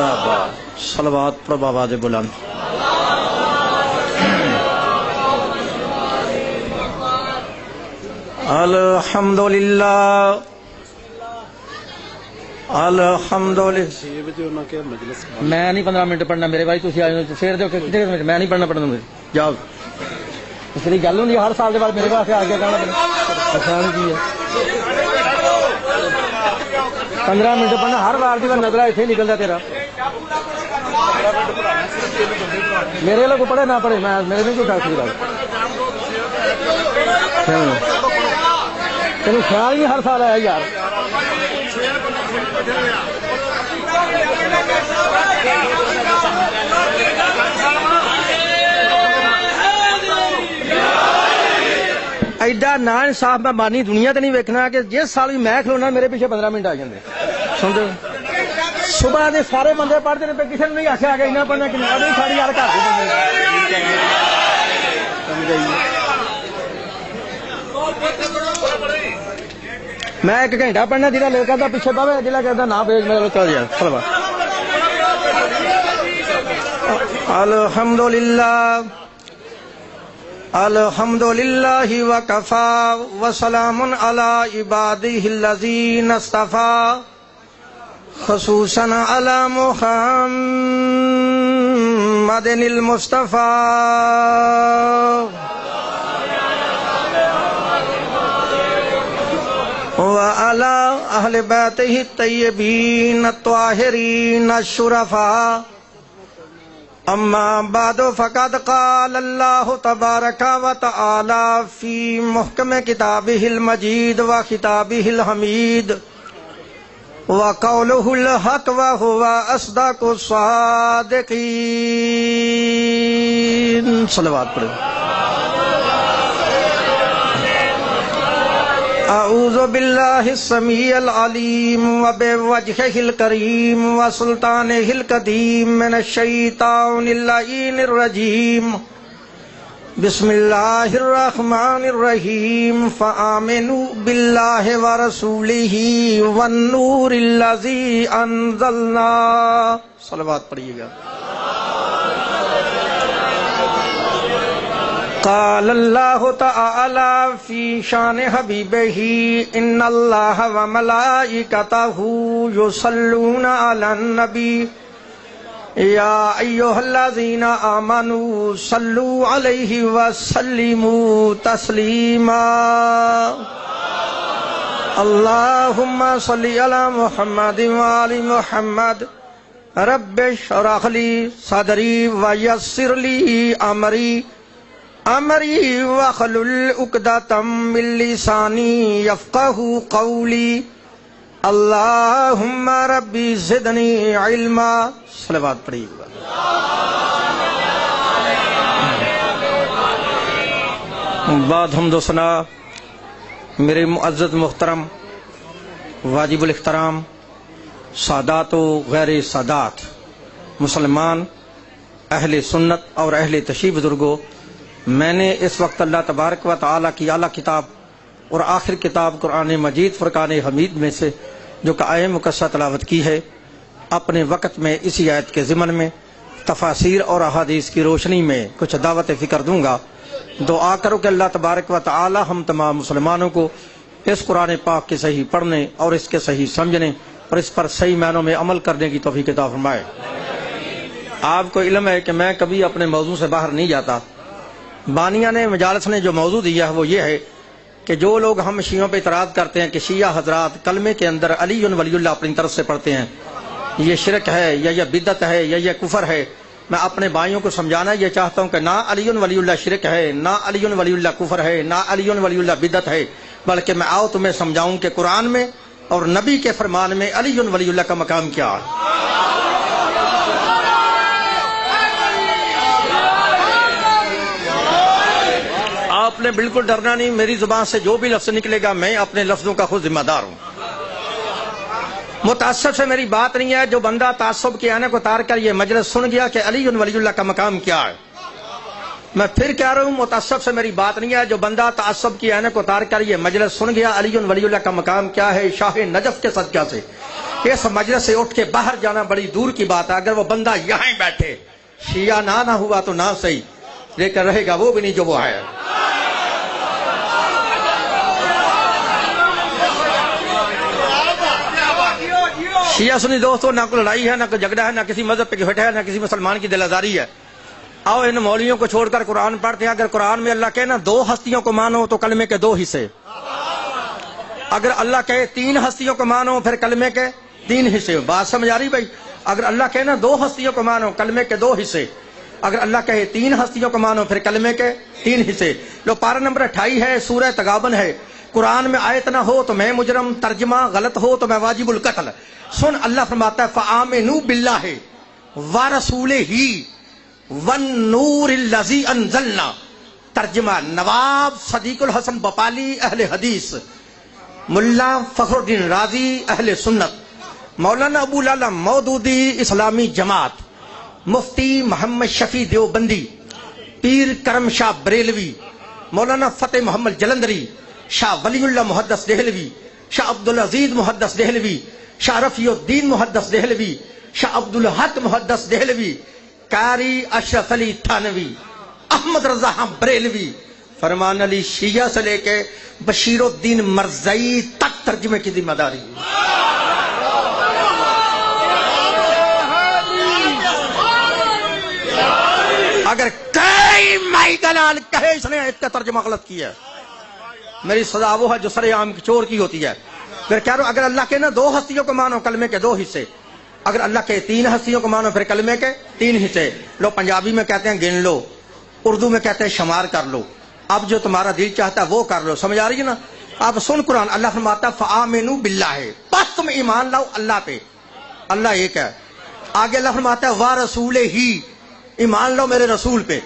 زندہ باد. صلوات پر بآواز بلند. الحمدللہ الحمدللہ. میں نہیں 15 منٹ پڑھنا میرے بھائی. تھی آئے پھر دو میں نہیں پڑھنا پڑھنا جاؤ. اس لیے گل ہوں ہر سال کے بعد میرے پاس آ کے کہنا پڑنا کی ہے. 15 منٹ پڑھنا ہر بار کی نظر اتنے نکلتا تیرا. میرے لوگ پڑھے نہ پڑھے میں میرے نہیں کوئی ڈاکٹر تین خیال ہی ہر سال آیا یار. ایڈا نا انصاف میں مانی دنیا تو نہیں ویکھنا کہ جس سال بھی میں کھلونا میرے پیچھے 15 منٹ آ جاندے. سمجھو صبح دے سارے بندے پڑھتے ہیں کسی نے نہیں آخیا کہ انہیں پڑھنا کہ ساری یار گھر میں 1 گھنٹہ پڑھنا جہاں لے کر پیچھے پاوے جہاں کہتا نہ بھیج میرے چل جائے. الحمدللہ الحمدللہ وکفا وسلام علی عبادہ الذین اصطفیٰ خصوصاً علی محمد المصطفیٰ وعلی اہل بیتہ الطیبین الطاہرین الشرفاء. اما بعد فقد قال اللہ تبارک و تعالی فی محکم کتابہ المجید و خطابہ الحمید وقولہ الحق وہو اصدق الصادقین. صلوات پڑھیں. اعوذ باللہ السمیع العلیم وبوجہہ الکریم وسلطانہ القدیم من الشیطان اللعین الرجیم. بسم اللہ الرحمن الرحیم. فآمنوا باللہ ورسولہ والنور الذی انزلنا. صلوات پڑھیے گا. قال اللہ تعالی فی شان حبیبہ ان اللہ وملائکتہ یصلون علی النبی یا ایھا الذین آمنوا صلوا علیہ وسلموا تسلیما. اللہم صلی علی محمد وآل محمد. رب اشرح لی صدری ویسر لی امری واحلل عقدۃ من لسانی یفقہوا قولی. اللہم ربی زدنی علما. صلوات پڑھیے گا. بعد حمد و ثنا میرے معزز محترم واجب الاحترام سادات و غیر سادات مسلمان اہل سنت اور اہل تشیع بزرگوں، میں نے اس وقت اللہ تبارک و تعالیٰ کی اعلیٰ کتاب اور آخر کتاب قرآن مجید فرقان حمید میں سے جو کہ آیہ مقدسہ تلاوت کی ہے، اپنے وقت میں اسی آیت کے ضمن میں تفاسیر اور احادیث کی روشنی میں کچھ دعوت فکر دوں گا. دعا کرو کہ اللہ تبارک و تعالی ہم تمام مسلمانوں کو اس قرآن پاک کے صحیح پڑھنے اور اس کے صحیح سمجھنے اور اس پر صحیح معنوں میں عمل کرنے کی توفیق عطا فرمائے. آپ کو علم ہے کہ میں کبھی اپنے موضوع سے باہر نہیں جاتا. بانیہ نے مجالس نے جو موضوع دیا ہے وہ یہ ہے کہ جو لوگ ہم شیعوں پہ اعتراض کرتے ہیں کہ شیعہ حضرات کلمے کے اندر علی ولی اللہ اپنی طرف سے پڑھتے ہیں، یہ شرک ہے یا یہ بدعت ہے یا یہ کفر ہے. میں اپنے بھائیوں کو سمجھانا یہ چاہتا ہوں کہ نہ علی ولی اللہ شرک ہے، نہ علی ولی اللہ کفر ہے، نہ علی ولی اللہ بدعت ہے، بلکہ میں آؤ تمہیں سمجھاؤں کہ قرآن میں اور نبی کے فرمان میں علی ولی اللہ کا مقام کیا ہے. آپ نے بالکل ڈرنا نہیں، میری زبان سے جو بھی لفظ نکلے گا میں اپنے لفظوں کا خود ذمہ دار ہوں. متعصب سے میری بات نہیں ہے. جو بندہ تعصب کے آنے کو تار کر یہ مجلس سن گیا کہ علی ولی اللہ کا مقام کیا ہے، میں پھر کہہ رہا ہوں متعصب سے میری بات نہیں ہے. جو بندہ تعصب کے آنے کو تار کر یہ مجلس سن گیا علی ولی اللہ کا مقام کیا ہے، شاہ نجف کے صدقہ سے اس مجلس سے اٹھ کے باہر جانا بڑی دور کی بات ہے. اگر وہ بندہ یہاں ہی بیٹھے شیعہ نہ ہوا تو نہ صحیح، لیکن رہے گا وہ بھی نہیں جو وہ ہے. شیعہ سنی دوستوں، نہ کوئی لڑائی ہے، نہ کوئی جھگڑا ہے، نہ کسی مذہب پہ گھٹ ہے، نہ کسی مسلمان کی دل آزاری ہے. آؤ ان مولویوں کو چھوڑ کر قرآن پڑھتے ہیں. اگر قرآن میں اللہ کہے نا 2 ہستیوں کو مانو تو کلمے کے 2 حصے. اگر اللہ کہے 3 ہستیوں کو مانو پھر کلمے کے 3 حصے. بات سمجھ آ رہی بھائی؟ اگر اللہ کہے نا 2 ہستیوں کو مانو کلمے کے 2 حصے. اگر اللہ کہے 3 ہستیوں کو مانو پھر کلمے کے 3 حصے. لو پارہ نمبر 28 ہے، سورہ تغابن ہے. قرآن میں آیت نہ ہو تو میں مجرم، ترجمہ غلط ہو تو میں واجب القتل. سن اللہ فرماتا ہے فآمنوا باللہ ورسولہ والنور الذی انزلنا. ترجمہ نواب صدیق الحسن بپالی اہل حدیث، ملا فخر الدین رازی اہل سنت، مولانا ابو لالا مودودی اسلامی جماعت، مفتی محمد شفیع دیوبندی، پیر کرم شاہ بریلوی، مولانا فتح محمد جلندری، شاہ ولی اللہ محدث دہلوی، شاہ عبدالعزیز محدث دہلوی، شاہ رفیع الدین محدث دہلوی، شاہ عبدالحق محدث دہلوی، قاری اشرف علی تھانوی، احمد رضا بریلوی، فرمان علی شیعہ سے لے کے بشیر الدین مرزائی تک ترجمے کی ذمہ داری. اگر کئی مائی دلال کہے اس نے اس کا ترجمہ غلط کیا ہے، میری سزا وہ ہے جو سر عام چور کی ہوتی ہے. پھر کہہ رہا ہوں اگر اللہ کے نا 2 ہستیوں کو مانو کلمے کے 2 حصے. اگر اللہ کے 3 ہستیوں کو مانو پھر کلمے کے 3 حصے. لو پنجابی میں کہتے ہیں گن لو، اردو میں کہتے ہیں شمار کر لو. اب جو تمہارا دل چاہتا ہے وہ کر لو. سمجھ آ رہی ہے نا؟ اب سن قرآن اللہ فرماتا ہے فآمنوا باللہ، بس تم ایمان لاؤ اللہ پہ. اللہ ایک ہے. آگے اللہ فرماتا ہے وَرَسُولِهِ، ایمان لاؤ میرے رسول پہ.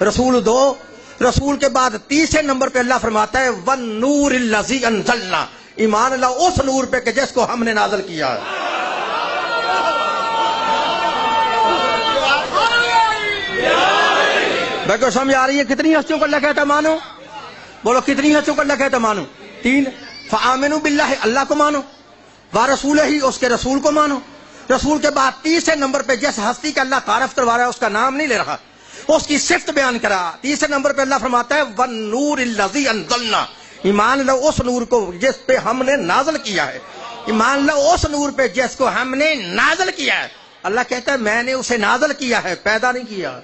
رسول 2، رسول کے بعد تیسرے نمبر پہ اللہ فرماتا ہے وَالنُّورِ الَّذِي أَنزَلْنَا، ایمان لاؤ اس نور پہ کہ جس کو ہم نے نازل کیا ہے. کو سمجھ آ رہی ہے کتنی ہستیوں کو اللہ کہتا مانو؟ بولو کتنی ہستیوں کو اللہ کہتا مانو؟ 3. فآمنوا باللہ، اللہ کو مانو، ورسولہ، اس کے رسول کو مانو. رسول کے بعد تیسرے نمبر پہ جس ہستی کا اللہ تعارف کروا رہا ہے اس کا نام نہیں لے رہا، اس کی صفت بیان کرا. تیسرے نمبر پہ اللہ فرماتا ہے وَالنُّورِ الَّذِي أَنزَلْنَا، ایمان لو اس نور کو جس پہ ہم نے نازل کیا ہے. ایمان لو اس نور پہ جس کو ہم نے نازل کیا ہے. اللہ کہتا ہے میں نے اسے نازل کیا ہے، پیدا نہیں کیا.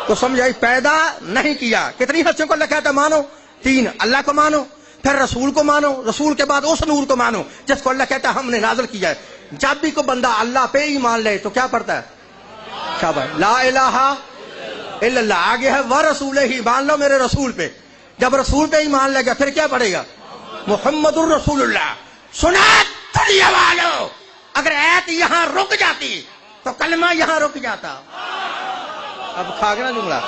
تو سمجھائی پیدا نہیں کیا. کتنی ہستیوں کو اللہ کہتا مانو؟ 3. اللہ کو مانو، پھر رسول کو مانو، رسول کے بعد اس نور کو مانو جس کو اللہ کہتا ہے ہم نے نازل کیا ہے. جب بھی کوئی بندہ اللہ پہ ایمان لے تو کیا پڑھتا ہے؟ شاباش، لا الہ الا اللہ. آگے ہے ورسولہ، ایمان لو میرے رسول پہ. جب رسول پہ ایمان لے گا پھر کیا پڑھے گا؟ محمد الرسول اللہ. سنا دنیا والو، اگر ایت یہاں رک جاتی تو کلمہ یہاں رک جاتا. اب کھا گیا نا جملہ.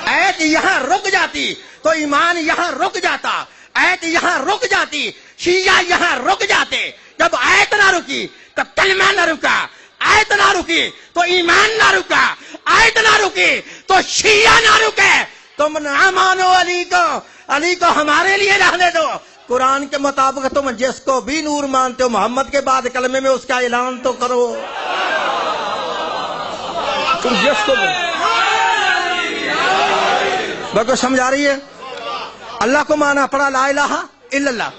ایت یہاں رک جاتی تو ایمان یہاں رک جاتا. ایت یہاں رک جاتی، شیعہ یہاں رک جاتے. جب ایت نہ رکی تو کلمہ نہ رکا، ایت نہ رکی تو ایمان نہ رکا، ایت نہ رکی تو شیعہ نہ رکے. تم نہ مانو علی کو، علی کو ہمارے لیے رہنے دو. قرآن کے مطابق تم جس کو بھی نور مانتے ہو محمد کے بعد کلمے میں اس کا اعلان تو کرو. تم جس کو بالکل سمجھ آ رہی ہے؟ اللہ کو مانا پڑا لا الہ الا اللہ.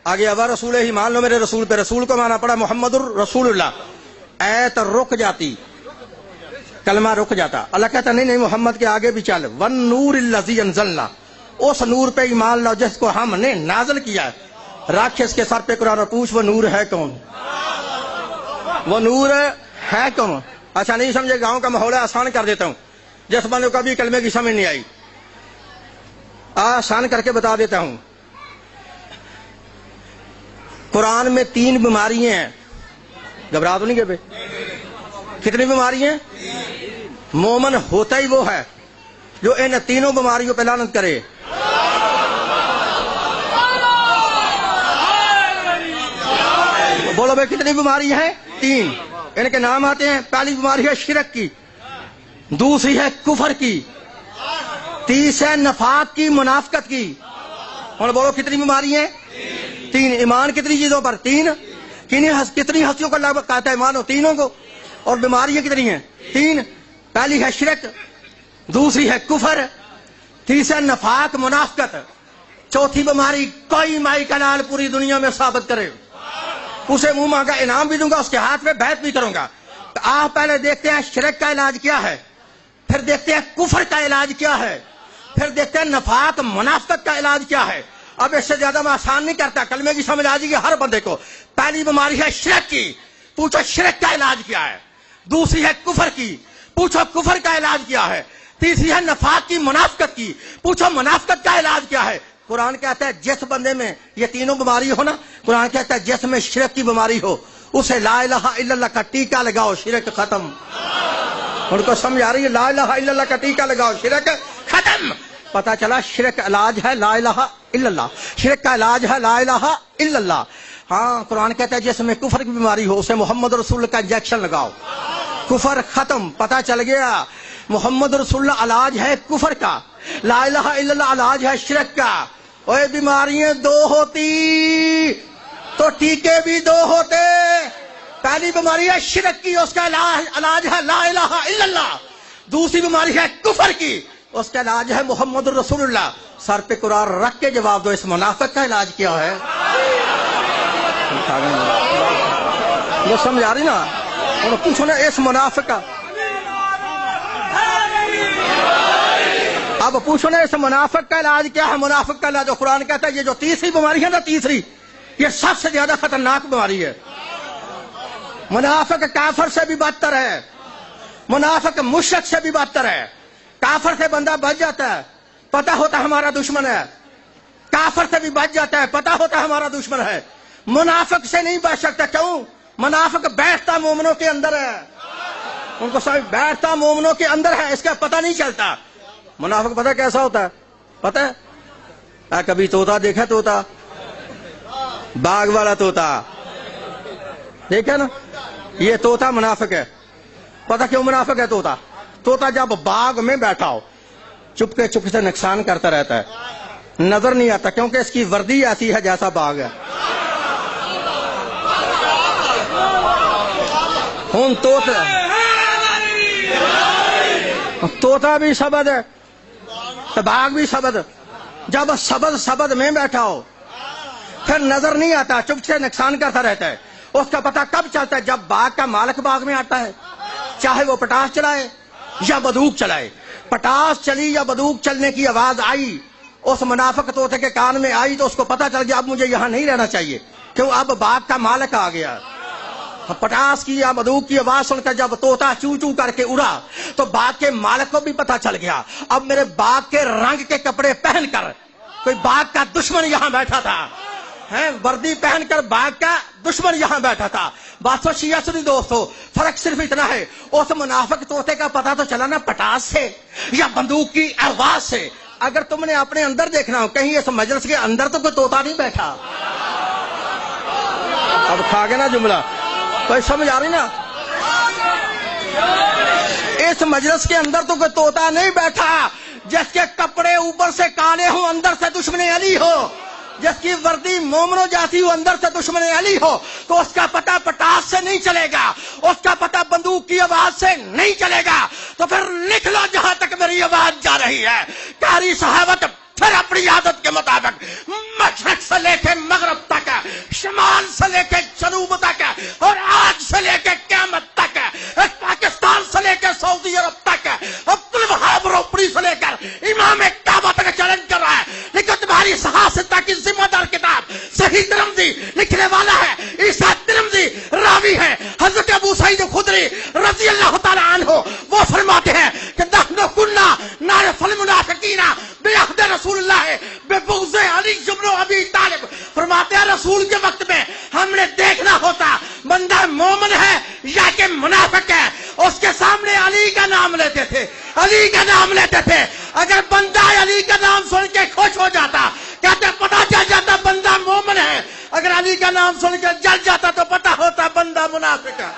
آگے ابا رسول ہی مان لو میرے رسول پہ. رسول کو مانا پڑا محمد الرسول اللہ. ایت رک جاتی، کلمہ رک جاتا. اللہ کہتا نہیں محمد کے آگے بھی چل. وَالنُّورِ الَّذِي أَنزَلْنَا، اس نور پہ ایمان لاؤ جس کو ہم نے نازل کیا ہے. رکھ اس کے سر پہ قرآن اور پوچھ وہ نور ہے کون؟ وہ نور ہے کون؟ اچھا نہیں سمجھے، گاؤں کا ماحول ہے، آسان کر دیتا ہوں. جس بندے کو کبھی کلمے کی سمجھ نہیں آئی آسان کر کے بتا دیتا ہوں. قرآن میں 3 بیماریاں ہیں. گھبرا تو نہیں گئے؟ کتنی بیماریاں؟ مومن ہوتا ہی وہ ہے جو ان 3 بیماریوں پہ لعنت کرے. بولو بھائی کتنی بیماری ہے؟ 3. ان کے نام آتے ہیں. پہلی بیماری ہے شرک کی، دوسری ہے کفر کی، تیسری ہے نفاق کی، منافقت کی. اور بولو کتنی بیماری ہیں؟ 3. ایمان کتنی چیزوں پر؟ 3. کتنی ہستیوں کو اللہ کہتا ہے مانو؟ تینوں کو. اور بیماریاں کتنی ہیں؟ 3. پہلی ہے شرک، دوسری ہے کفر، تیسرا نفاق منافقت، چوتھی بیماری کوئی مائی کا لال پوری دنیا میں ثابت کرے اسے منہ مانگا انعام بھی دوں گا، اس کے ہاتھ میں بیعت بھی کروں گا. تو آپ پہلے دیکھتے ہیں شرک کا علاج کیا ہے، پھر دیکھتے ہیں کفر کا علاج کیا ہے، پھر دیکھتے ہیں نفاق منافقت کا علاج کیا ہے. اب اس سے زیادہ میں آسان نہیں کرتا، کلمے کی سمجھ آ جائے گی ہر بندے کو. پہلی بیماری ہے شرک کی، پوچھو شرک کا علاج کیا ہے. دوسری ہے کفر کی، پوچھو کفر کا علاج کیا ہے. تیسری ہے نفاق کی، منافقت کی، پوچھو منافقت کا علاج کیا ہے. قرآن کہتا ہے جس بندے میں یہ تینوں بیماری ہو نا، قرآن کہتا ہے جس میں شرک کی بیماری ہو اسے لا الہ الا اللہ کا ٹیکہ لگاؤ، شرک ختم. ان کو سمجھ آ رہی ہے؟ لا الہ الا اللہ کا ٹیکہ لگاؤ، شرک ختم. پتا چلا شرک علاج ہے لا الہ الا اللہ، شرک کا علاج ہے لا الہ الا اللہ. ہاں قرآن کہتا ہے جس میں کفر کی بیماری ہو اسے محمد رسول اللہ کا انجیکشن لگاؤ، کفر ختم. پتا چل گیا محمد رسول اللہ علاج ہے کفر کا، لا الہ الا اللہ علاج ہے شرک کا. اوے بیماریاں 2 ہوتی تو ٹیکے بھی 2 ہوتے. پہلی بیماری ہے شرک کی، اس کا علاج ہے لا الہ الا اللہ. دوسری بیماری ہے کفر کی، اس کا علاج ہے محمد رسول اللہ. سر پہ قرار رکھ کے جواب دو، اس منافق کا علاج کیا ہے؟ یہ سمجھ آ رہی نا؟ اور پوچھو نا اس منافق کا، اب پوچھو نا اس منافق کا علاج کیا ہے؟ منافق کا علاج قرآن کہتا ہے یہ جو تیسری بیماری ہے نا، تیسری یہ سب سے زیادہ خطرناک بیماری ہے. منافق کافر سے بھی بدتر ہے، منافق مشرک سے بھی بدتر ہے. کافر سے بندہ بچ جاتا ہے، پتا ہوتا ہے ہمارا دشمن ہے، کافر سے بھی بچ جاتا ہے، پتا ہوتا ہے ہمارا دشمن ہے. منافق سے نہیں بچ سکتا. کیوں؟ منافق بیٹھتا مومنوں کے اندر ہے، ان کو سمجھ، بیٹھتا مومنوں کے اندر ہے، اس کا پتہ نہیں چلتا. منافق پتہ کیسا ہوتا ہے؟ پتہ ہے؟ کبھی طوطا دیکھا؟ طوطا، باغ والا طوطا دیکھا نا؟ یہ طوطا منافق ہے. پتہ کیوں منافق ہے طوطا؟ طوطا جب باغ میں بیٹھا ہو چپکے چپکے سے نقصان کرتا رہتا ہے، نظر نہیں آتا، کیونکہ اس کی وردی ایسی ہے جیسا باغ ہے. ہوں طوطا بھی سبد ہے تو باغ بھی سبد. جب سبد میں بیٹھا ہو پھر نظر نہیں آتا، چپ سے نقصان کرتا رہتا ہے. اس کا پتہ کب چلتا ہے؟ جب باغ کا مالک باغ میں آتا ہے، چاہے وہ پٹاس چلائے یا بندوق چلائے. پٹاس چلی یا بندوق چلنے کی آواز آئی، اس منافق طوطے کے کان میں آئی تو اس کو پتہ چل گیا اب مجھے یہاں نہیں رہنا چاہیے، کیوں اب باغ کا مالک آ گیا. پٹاس کی یا بندوق کی آواز سن کر جب طوطا چو چو کر کے اڑا تو باغ کے مالک کو بھی پتہ چل گیا اب میرے باغ کے رنگ کے کپڑے پہن کر کوئی باغ کا دشمن یہاں بیٹھا تھا، وردی پہن کر باغ کا دشمن یہاں بیٹھا تھا. بات تو شیعہ سنی دوستو، فرق صرف اتنا ہے، اس منافق طوطے کا پتہ تو چلا نا پٹاس سے یا بندوق کی آواز سے. اگر تم نے اپنے اندر دیکھنا ہو، کہیں اس مجلس کے اندر تو کوئی طوطا نہیں بیٹھا. اب کھا گیا نا جملہ، کوئی سمجھ آ رہی نا؟ اس مجلس کے اندر تو کوئی طوطا نہیں بیٹھا جس کے کپڑے اوپر سے کالے ہوں اندر سے دشمن علی ہو، جس کی وردی مومنوں جاتی ہو اندر سے دشمن علی ہو. تو اس کا پتہ پٹاس سے نہیں چلے گا، اس کا پتہ بندوق کی آواز سے نہیں چلے گا. تو پھر لکھ لو جہاں تک میری آواز جا رہی ہے، قاری صحابت پھر اپنی عادت کے مطابق مشرق سے لے کے مغرب تک، شمال سے لے کے جنوب تک، اور آج سے لے کے قیامت تک، پاکستان سے لے کے سعودی عرب تک، عبد الوہاب روپڑی سے لے کر امام کعبہ تک چیلنج کر رہا ہے. لیکن تمہاری صحافتہ کی ذمہ دار کتاب صحیح ترمذی لکھنے والا ہے عیسیٰ ترمذی، راوی ہے حضرت ابو سعید خدری رضی اللہ تعالی عنہ. وہ فرماتے ہیں کہ نحن کنا نعرف المنافقین بعہد رسول اللہ ببغض علی بن ابی طالب. فرماتے ہیں رسول کے وقت میں ہم نے دیکھنا ہوتا بندہ مومن ہے یا کہ منافق ہے، اس کے سامنے علی کا نام لیتے تھے، علی کا نام لیتے تھے. اگر بندہ علی کا نام سن کے خوش ہو جاتا، کہتے پتہ چل جاتا بندہ مومن ہے. اگر علی کا نام سن کے جل جاتا تو پتہ ہوتا بندہ منافق ہے.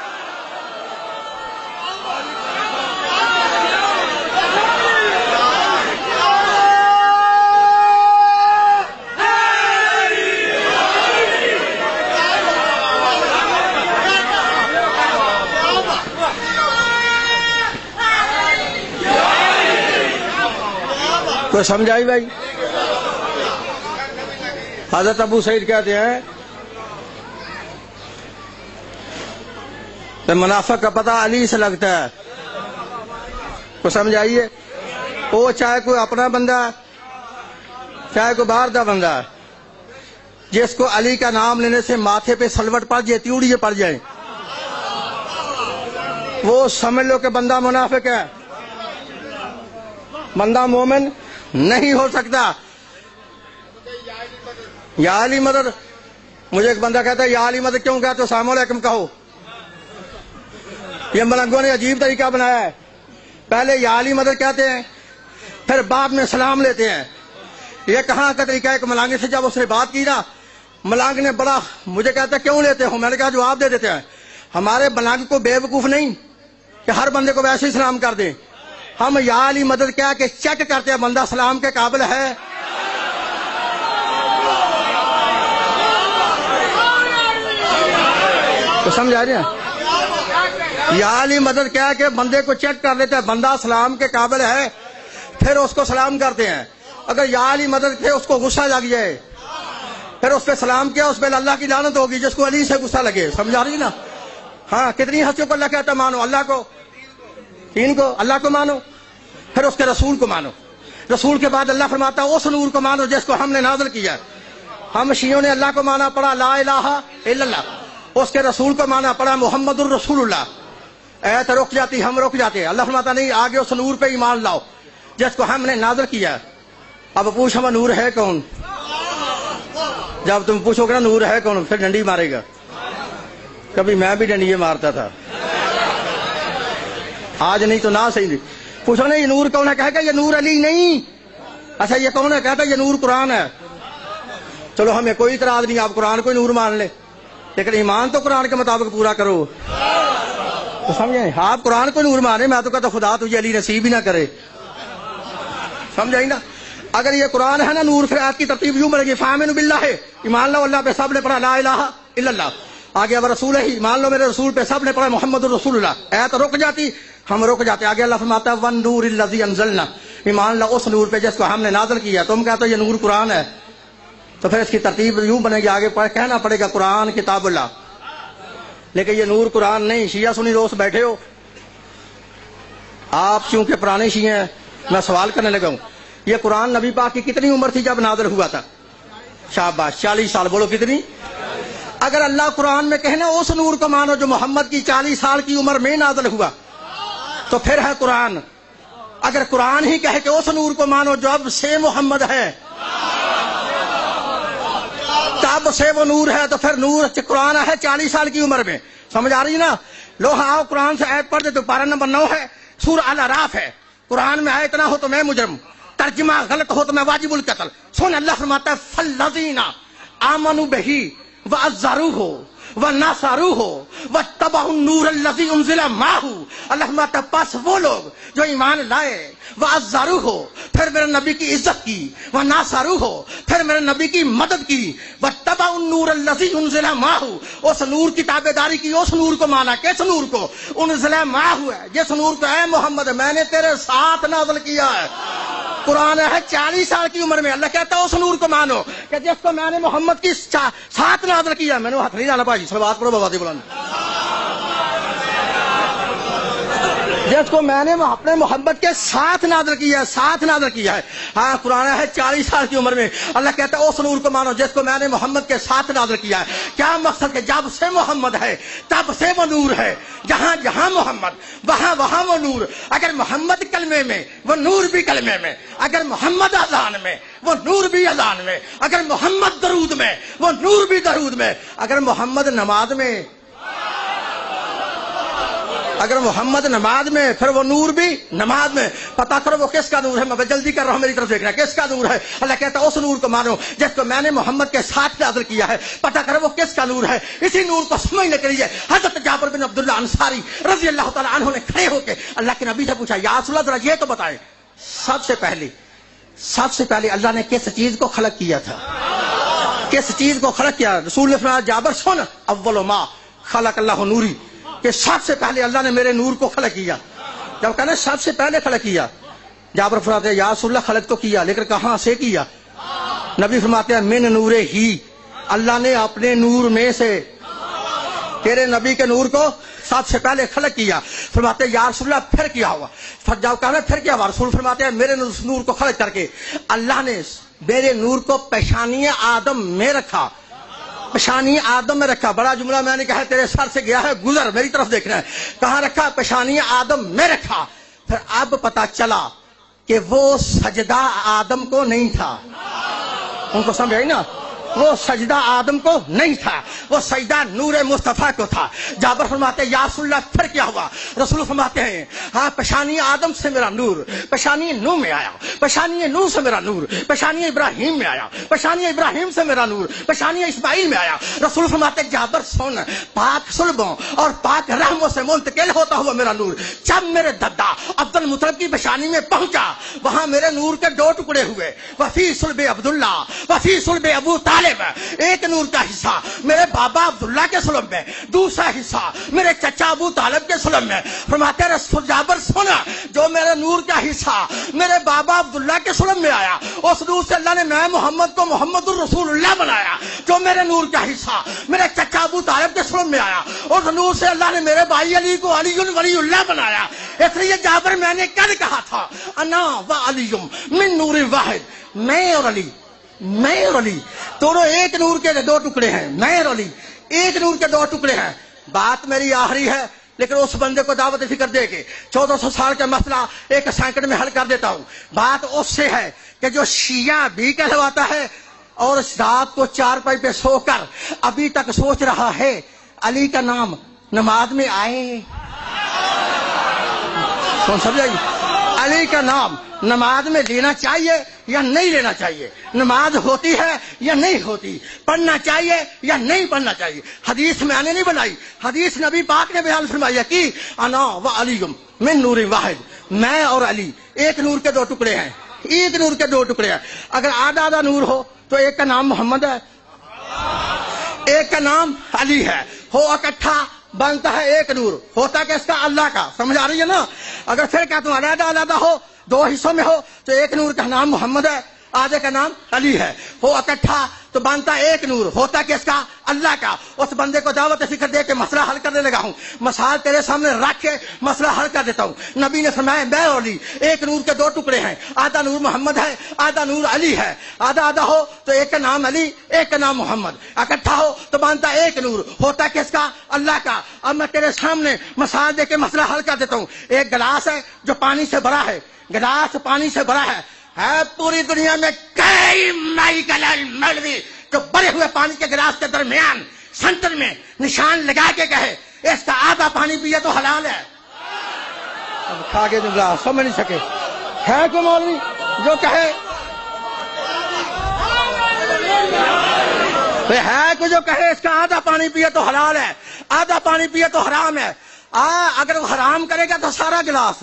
کوئی سمجھائی بھائی؟ حضرت ابو سعید کہتے ہیں کہ منافق کا پتہ علی سے لگتا ہے. کوئی سمجھائیے. وہ چاہے کوئی اپنا بندہ چاہے کوئی باہر کا بندہ، جس کو علی کا نام لینے سے ماتھے پہ سلوٹ پڑ جائے، تیوڑیے پڑ جائیں، وہ سمجھ لو کہ بندہ منافق ہے، بندہ مومن نہیں ہو سکتا. یا علی مدد. مجھے ایک بندہ کہتا ہے یا علی مدد کیوں کہتے ہو؟ السلام علیکم کہو. یہ ملنگوں نے عجیب طریقہ بنایا ہے. پہلے یا علی مدد کہتے ہیں، پھر بعد میں سلام لیتے ہیں. یہ کہاں کا طریقہ ہے؟ کہ ملانگ سے جب اس نے بات کی نا، ملانگ نے بڑا مجھے کہتا ہے کیوں لیتے ہو؟ میں نے کہا جواب دے دیتے ہیں. ہمارے ملانگ کو بے وقوف نہیں کہ ہر بندے کو ویسے ہی سلام کر دیں. ہم یا علی مدد کہہ کے چیک کرتے ہیں بندہ سلام کے قابل ہے. تو سمجھ آ رہی ہے؟ یا علی مدد کہہ کے بندے کو چیک کر لیتے ہیں بندہ سلام کے قابل ہے، پھر اس کو سلام کرتے ہیں. اگر یا علی مدد کے اس کو غصہ لگ جائے، پھر اس پہ سلام کیا، اس پہ اللہ کی لعنت ہوگی جس کو علی سے غصہ لگے. سمجھا رہی نا؟ ہاں، کتنی ہستیوں کو اللہ کہتا ہے مانو. اللہ کو، تین کو، اللہ کو مانو، پھر اس کے رسول کو مانو. رسول کے بعد اللہ فرماتا ہے اس نور کو مانو جس کو ہم نے نازل کیا. ہم شیعوں نے اللہ کو مانا پڑا لا الہ الا اللہ، اس کے رسول کو مانا پڑا محمد الرسول اللہ. ایت رک جاتی، ہم رک جاتے. اللہ فرماتا نہیں، آگے اس نور پہ ایمان لاؤ جس کو ہم نے نازل کیا. اب پوچھ ہمیں نور ہے کون؟ جب تم پوچھو گے نا نور ہے کون، پھر ڈنڈی مارے گا. کبھی میں بھی ڈنڈی مارتا تھا، آج نہیں تو نہ صحیح. پوچھو نا یہ نور کون ہے، کہے گا یہ نور علی نہیں. اچھا یہ کون ہے؟ کہتا ہے یہ نور قرآن ہے. چلو ہمیں کوئی اعتراض نہیں، آپ قرآن کو نور مان لیں، لیکن ایمان تو قرآن کے مطابق پورا کرو. تو سمجھیں؟ آپ قرآن کو نور مانے، میں تو کہتا خدا تجھے علی نصیب ہی نہ کرے. سمجھائی نا؟ اگر یہ قرآن ہے نا نور، پھر آج کی ترتیب یوں بنے گی فآمنوا باللہ، ایمان لو اللہ پہ سب نے پڑھا لا الہ الا اللہ. آگے اب رسول ہی، ایمان لو میرے رسول پہ سب نے پڑھا محمد الرسول اللہ. ایت رک جاتی، ہم رک جاتے. آگے اللہ فرماتا ہے والنور الذی انزلنا، ایمان لو اس نور پہ جس کو ہم نے نازل کیا. تم کہتے ہو یہ نور قرآن ہے، تو پھر اس کی ترتیب یوں بنے گی، آگے کہنا پڑے گا قرآن کتاب اللہ. لیکن یہ نور قرآن نہیں. شیعہ سنی دوست بیٹھے ہو آپ، چونکہ پرانے شیعہ ہیں میں سوال کرنے لگا ہوں. یہ قرآن نبی پاک کی کتنی عمر تھی جب نازل ہوا تھا؟ شاباش، 40 سال. بولو کتنی؟ اگر اللہ قرآن میں کہنا اس نور کو مانو جو محمد کی 40 سال کی عمر میں نازل ہوا، تو پھر ہے قرآن. اگر قرآن ہی کہے کہ اس نور کو مانو جو اب سے محمد ہے، تب سے وہ نور ہے، تو پھر نور قرآن ہے 40 سال کی عمر میں. سمجھ آ رہی نا؟ لو آؤ قرآن سے آیت پڑھ دے. تو پارہ نمبر 9 ہے، سورہ الاعراف ہے. قرآن میں آیت نہ ہو تو میں مجرم، ترجمہ غلط ہو تو میں واجب القتل. سن اللہ فرماتا ہے فالذین آمنوا بہ وعزروہ ونصروہ واتبعوا النور الذی انزل معہ. اللہ فرماتا ہے پس وہ لوگ جو ایمان لائے، وعزروہ پھر میرے نبی کی عزت کی، ونصروہ پھر میرے نبی کی مدد کی، واتبعوا النور الذی انزل معہ اس نور کی تابعداری کی. اس نور کو مانا، کس نور کو؟ انزل معہ ہے، جس نور کو اے محمد میں نے تیرے ساتھ نازل کیا ہے. قرآن ہے 40 سال کی عمر میں. اللہ کہتا ہے اس نور کو مانو کہ جس کو میں نے محمد کی ساتھ نازل کیا. میں نے ہاتھ نہیں ڈالا بھائی، صلوات پڑھو بابا بلند. جس کو میں نے اپنے محبت کے ساتھ نازل کیا ہے، ساتھ نازل کیا ہے. ہاں قرآن ہے 40 سال کی عمر میں. اللہ کہتا ہے اس نور کو مانو جس کو میں نے محمد کے ساتھ نازل کیا ہے. کیا مقصد؟ کہ جب سے محمد ہے تب سے وہ نور ہے. جہاں جہاں محمد وہاں وہاں وہ نور. اگر محمد کلمے میں وہ نور بھی کلمے میں، اگر محمد اذان میں وہ نور بھی اذان میں، اگر محمد درود میں وہ نور بھی درود میں، اگر محمد نماز میں، اگر محمد نماز میں پھر وہ نور بھی نماز میں. پتا کرو وہ کس کا نور ہے. میں جلدی کر رہا ہوں، میری طرف دیکھنا کس کا نور ہے. اللہ کہتا ہے اس نور کو مانو جس کو میں نے محمد کے ساتھ نازل کیا ہے. پتا کرو وہ کس کا نور ہے. اسی نور کو سمجھنے کے لیے حضرت جابر بن عبداللہ انصاری رضی اللہ تعالیٰ عنہ نے کھڑے ہو کے اللہ کے نبی سے پوچھا یا رسول اللہ ذرا یہ تو بتائیں سب سے پہلے اللہ نے کس چیز کو خلق کیا تھا؟ کس چیز کو خلق کیا؟ رسول نے فرمایا جابر سن اول ما خلق اللہ نوری، کہ سب سے پہلے اللہ نے میرے نور کو خلق کیا. جب کہنا سب سے پہلے خلق کیا جابر فرماتے ہیں یا رسول اللہ خلق تو کیا لیکن کہاں سے کیا؟ نبی فرماتے ہیں من نور ہی، اللہ نے اپنے نور میں سے تیرے نبی کے نور کو سب سے پہلے خلق کیا۔ فرماتے ہیں یا رسول اللہ پھر کیا ہوا؟ جب کہا پھر کیا ہوا؟ رسول فرماتے ہیں میرے نور کو خلق کر کے اللہ نے میرے نور کو پیشانی آدم میں رکھا، پیشانی آدم میں رکھا۔ بڑا جملہ میں نے کہا تیرے سر سے گیا ہے گزر، میری طرف دیکھنا ہے۔ کہاں رکھا؟ پیشانی آدم میں رکھا۔ پھر اب پتا چلا کہ وہ سجدہ آدم کو نہیں تھا، ان کو سمجھ آئی نا؟ وہ سجدہ آدم کو نہیں تھا، وہ سجدہ نور مصطفیٰ کو تھا۔ جابر فرماتے ہیں یا رسول اللہ پھر کیا ہوا؟ رسول فرماتے ہیں ہاں پیشانی آدم سے میرا نور پیشانی نوح میں آیا، پیشانی نوح سے میرا نور پیشانی ابراہیم میں آیا، پیشانی ابراہیم سے میرا نور پیشانی اسماعیل میں آیا۔ رسول فرماتے ہیں جابر سن، پاک صلبوں اور پاک رحموں سے منتقل ہوتا ہوا میرا نور جب میرے دادا عبد المطلب کی پیشانی میں پہنچا، وہاں میرے نور کے دو ٹکڑے ہوئے، وفی صلب عبداللہ وفی صلب ابو طالب۔ ایک نور کا حصہ میرے بابا عبداللہ کے سلم میں، دوسرا حصہ میرے چچا ابو طالب کے سلم میں۔ فرماتے رسول جابر سنا، جو میرے نور کا حصہ میرے بابا عبداللہ کے سلم میں آیا، اس نور سے اللہ نے میں محمد کو محمد الرسول اللہ بنایا۔ جو میرے نور کا حصہ میرے چچا ابو طالب کے سلم میں آیا، اس نور سے اللہ نے میرے بھائی علی کو علی ولی اللہ بنایا۔ اس لیے جابر میں نے کل کہا تھا انا و علی من نور واحد، میں اور علی، میں اور علی دونوں ایک نور کے دو ٹکڑے ہیں، میں اور علی ایک نور کے دو ٹکڑے ہیں۔ بات میری آخری ہے لیکن اس بندے کو دعوت فکر دے کے 1400 سال کا مسئلہ ایک سیکنڈ میں حل کر دیتا ہوں۔ بات اس سے ہے کہ جو شیعہ بھی کہلواتا ہے اور رات کو چارپائی پہ سو کر ابھی تک سوچ رہا ہے علی کا نام نماز میں آئے، کون سمجھے؟ علی کا نام نماز میں لینا چاہیے یا نہیں لینا چاہیے، نماز ہوتی ہے یا نہیں ہوتی، پڑھنا چاہیے یا نہیں پڑھنا چاہیے۔ حدیث میں نے نہیں بنائی، حدیث نبی پاک نے بیان فرمایا کہ انا و علی من نور واحد، میں اور علی ایک نور کے دو ٹکڑے ہیں، ایک نور کے دو ٹکڑے ہیں۔ اگر آدھا آدھا نور ہو تو ایک کا نام محمد ہے، ایک کا نام علی ہے، ہو اکٹھا بنتا ہے ایک نور، ہوتا کہ اس کا اللہ کا، سمجھ آ رہی ہے نا؟ اگر پھر کہ تم علیحدہ علیحدہ ہو، دو حصوں میں ہو تو ایک نور کا نام محمد ہے، آدھے کا نام علی ہے، ہو اکٹھا تو بنتا ایک نور، ہوتا کہ اس کا اللہ کا۔ اس بندے کو دعوت فکر دے کے مسئلہ حل کرنے لگا ہوں، مثال تیرے سامنے رکھ کے مسئلہ حل کر دیتا ہوں۔ نبی نے فرمایا میں اور علی ایک نور کے دو ٹکڑے ہیں، آدھا نور محمد ہے، آدھا نور علی ہے، آدھا آدھا ہو تو ایک کا نام علی، ایک کا نام محمد، اکٹھا ہو تو بنتا ایک نور، ہوتا کہ اس کا اللہ کا۔ اب میں تیرے سامنے مثال دے کے مسئلہ حل کر دیتا ہوں۔ ایک گلاس ہے جو پانی سے بھرا ہے، گلاس پانی سے بھرا ہے پوری دنیا میں کئی مائیکل مولوی جو بڑے ہوئے پانی کے گلاس کے درمیان سنٹر میں نشان لگا کے کہے اس کا آدھا پانی پیے تو حلال ہے۔ اب کھا کے گلاس سمجھ نہیں سکے، ہے کوئی مولوی جو کہے، ہے کوئی جو کہے اس کا آدھا پانی پیے تو حلال ہے، آدھا پانی پیے تو حرام ہے؟ اگر وہ حرام کرے گا تو سارا گلاس،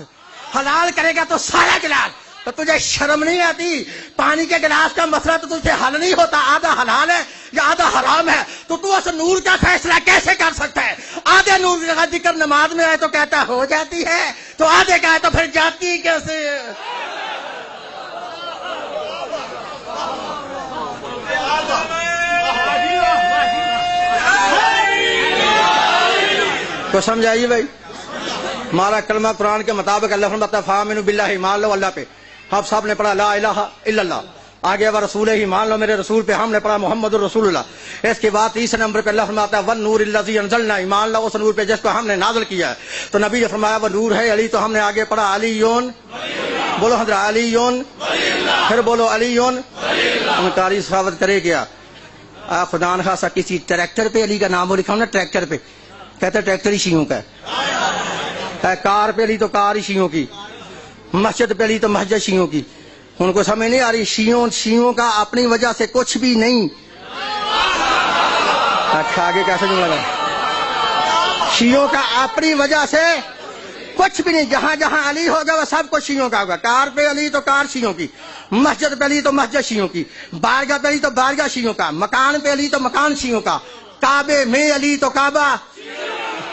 حلال کرے گا تو سارا گلاس، تو تجھے شرم نہیں آتی؟ پانی کے گلاس کا مسئلہ تو تجھے حل نہیں ہوتا، آدھا حلال ہے یا آدھا حرام ہے، تو تو اس نور کا فیصلہ کیسے کر سکتا ہے؟ آدھے نور کا ذکر نماز میں آئے تو کہتا ہو جاتی ہے، تو آدھے کا ہے تو پھر جاتی کیسے؟ کو سمجھائیے بھائی، ہمارا کلمہ قرآن کے مطابق اللہ فرماتا ہے فآمنوا باللہ، ایمان لو اللہ پہ۔ آپ صاحب نے پڑھا لا الہ الا اللہ، آگے وہ رسول ہی مان لو میرے رسول پہ، ہم نے پڑھا محمد الرسول اللہ۔ اس کے بعد تیسرے نمبر پہ اللہ فرماتا ہے والنور الذی انزلنا، ایمان لو اس نور پہ جس کو ہم نے نازل کیا ہے۔ تو نبی نے فرمایا وہ نور ہے علی، تو ہم نے آگے پڑھا علیون، بولو حضرت علیون، پھر بولو علیون۔ ہم تاریخ ثابت کرے کیا خدا نخواستہ کسی ٹریکٹر پہ علی کا نام ہو لکھا ہوں نا، ٹریکٹر پہ کہتے ٹریکٹر ہی شیعوں کا ہے، کار پہ علی تو کار ہی شیعوں کی، مسجد پہ علی تو مسجد شیعوں کی۔ ان کو سمجھ نہیں آ رہی، شیعوں کا اپنی وجہ سے کچھ بھی نہیں۔ آگے کیسے جملہ لگا؟ شیعوں کا اپنی وجہ سے کچھ بھی نہیں، جہاں جہاں علی ہوگا وہ سب کچھ شیعوں کا ہوگا، کار پہ علی تو کار شیعوں کی، مسجد پہ علی تو مسجد شیعوں کی، بارگاہ پہ علی تو بارگاہ شیعوں کا، مکان پہ علی تو مکان شیعوں کا، کعبے میں علی تو کعبہ۔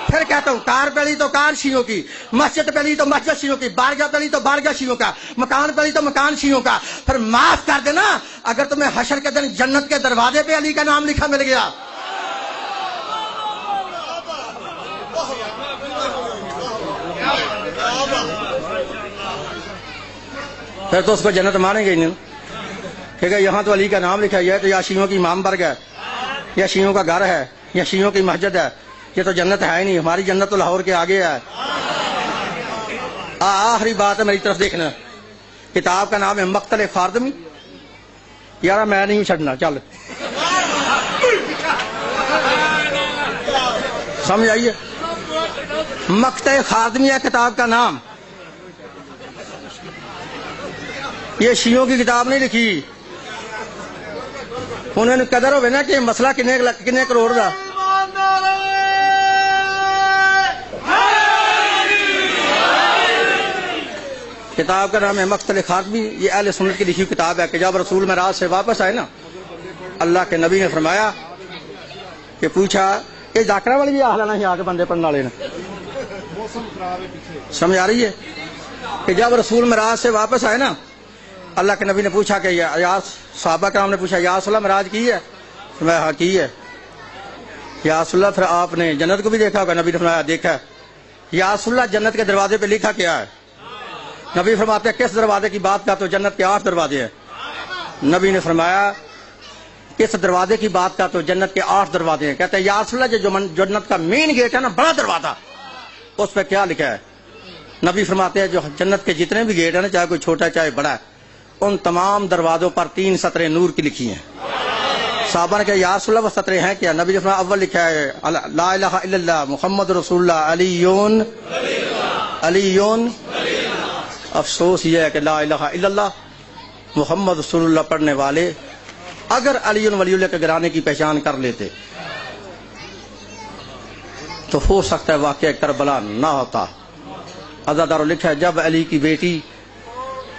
پھر کہتا ہوں کار پہ لی تو کار شیعوں کی، مسجد پہ لی تو مسجد شیعوں کی، بارگاہ پہ لی تو بارگاہ شیعوں کا، مکان پہ لی تو مکان شیعوں کا۔ پھر معاف کر دینا اگر تمہیں حشر کے دن جنت کے دروازے پہ علی کا نام لکھا مل گیا۔ پھر تو اس کو جنت مانیں گے نہیں کہ یہاں تو علی کا نام لکھا ہے، تو یا شیعوں کی امام برگ ہے، یا شیعوں کا گھر ہے، یا شیعوں کی مسجد ہے، یہ تو جنت ہے ہی نہیں، ہماری جنت تو لاہور کے آگے ہے۔ آخری بات ہے میری طرف دیکھنا، کتاب کا نام ہے مقتل خاردمی۔ یار میں نہیں چھڑنا، چل سمجھ آئیے، مقتل خاردمی ہے کتاب کا نام۔ یہ شیعوں کی کتاب نہیں لکھی، انہوں نے قدر ہوئے نا کہ مسئلہ کنے کروڑ دا۔ کتاب کا نام ہے مقتل خاردمی، یہ اہل سنت کی لکھی کتاب ہے کہ جب رسول معراج سے واپس آئے نا، اللہ کے نبی نے فرمایا کہ پوچھا، یہ ڈاکرا والی بھی آہلا نہیں آ کے بندے پڑھنے والے نے، سمجھ آ رہی ہے کہ جب رسول معراج سے واپس آئے نا، اللہ کے نبی نے پوچھا کہ صحابہ کرام نے پوچھا یا رسول اللہ معراج کی ہے؟ فرمایا ہاں کی ہے۔ یا رسول اللہ پھر آپ نے جنت کو بھی دیکھا ہوگا؟ نبی نے فرمایا دیکھا ہے۔ یا رسول اللہ جنت کے دروازے پہ لکھا کیا ہے؟ نبی فرماتے ہیں کس دروازے کی بات کرتے ہو؟ جنت کے 8 دروازے ہیں۔ نبی نے فرمایا کس دروازے کی بات کرتے ہو؟ جنت کے 8 دروازے ہیں۔ کہتے ہیں یا رسول اللہ جو جنت کا مین گیٹ ہے نا، بڑا دروازہ، اس پہ کیا لکھا ہے؟ نبی فرماتے ہیں جو جنت کے جتنے بھی گیٹ ہیں نا، چاہے کوئی چھوٹا ہے چاہے بڑا ہے، ان تمام دروازوں پر 3 سطریں نور کی لکھی ہیں۔ صحابہ نے کہا یا رسول اللہ وہ سطریں ہیں کیا؟ نبی نے فرمایا اول لکھا ہے لا الہ الا اللہ محمد رسول اللہ علیون علیون۔ افسوس یہ ہے کہ لا الہ الا اللہ محمد رسول اللہ پڑھنے والے اگر علی ولی اللہ کے گھرانے کی پہچان کر لیتے تو ہو سکتا ہے واقعہ کربلا نہ ہوتا۔ عزادارو لکھا ہے جب علی کی بیٹی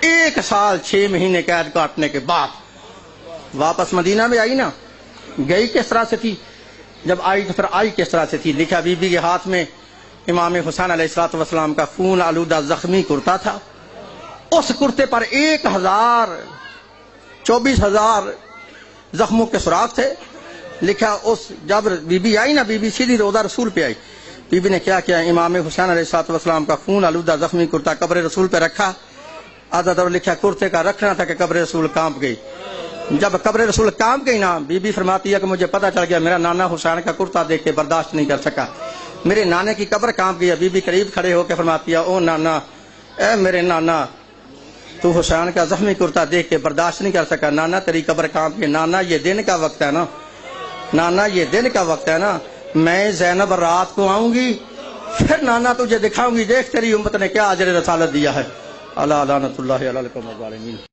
1 سال 6 مہینے قید کاٹنے کے بعد واپس مدینہ میں آئی نا، گئی کس طرح سے تھی؟ جب آئی تو پھر آئی کس طرح سے تھی؟ لکھا بی بی کے ہاتھ میں امام حسین علیہ الصلوۃ والسلام کا خون آلودہ زخمی کرتا تھا، اس کرتے پر 24,000 زخموں کے سراغ تھے۔ لکھا اس جب بی بی آئی نا، بی بی سیدھی روضہ رسول پہ آئی، بی بی نے کیا کیا؟ امام حسین علیہ الصلوۃ والسلام کا خون آلودہ زخمی کرتا قبر رسول پہ رکھا۔ آدھا لکھا کرتے کا رکھنا تھا کہ قبر رسول کانپ گئی۔ جب قبر رسول کانپ گئی نا، بی بی فرماتی ہے کہ مجھے پتہ چل گیا، میرا نانا حسین کا کرتا دیکھ کے برداشت نہیں کر سکا، میرے نانے کی قبر کانپ گئی۔ بی بی قریب کھڑے ہو کے فرماتی ہے او نانا، اے میرے نانا، تو حسین کا زخمی کرتا دیکھ کے برداشت نہیں کر سکا، نانا تیری قبر کانپ گئی۔ نانا یہ دن کا وقت ہے نا، نانا یہ دن کا وقت ہے نا، میں زینب رات کو آؤں گی، پھر نانا تجھے دکھاؤں گی، دیکھ تیری امت نے کیا اجر رسالت دیا ہے۔ اللہ لعنت اللہ علی القوم الظالمین۔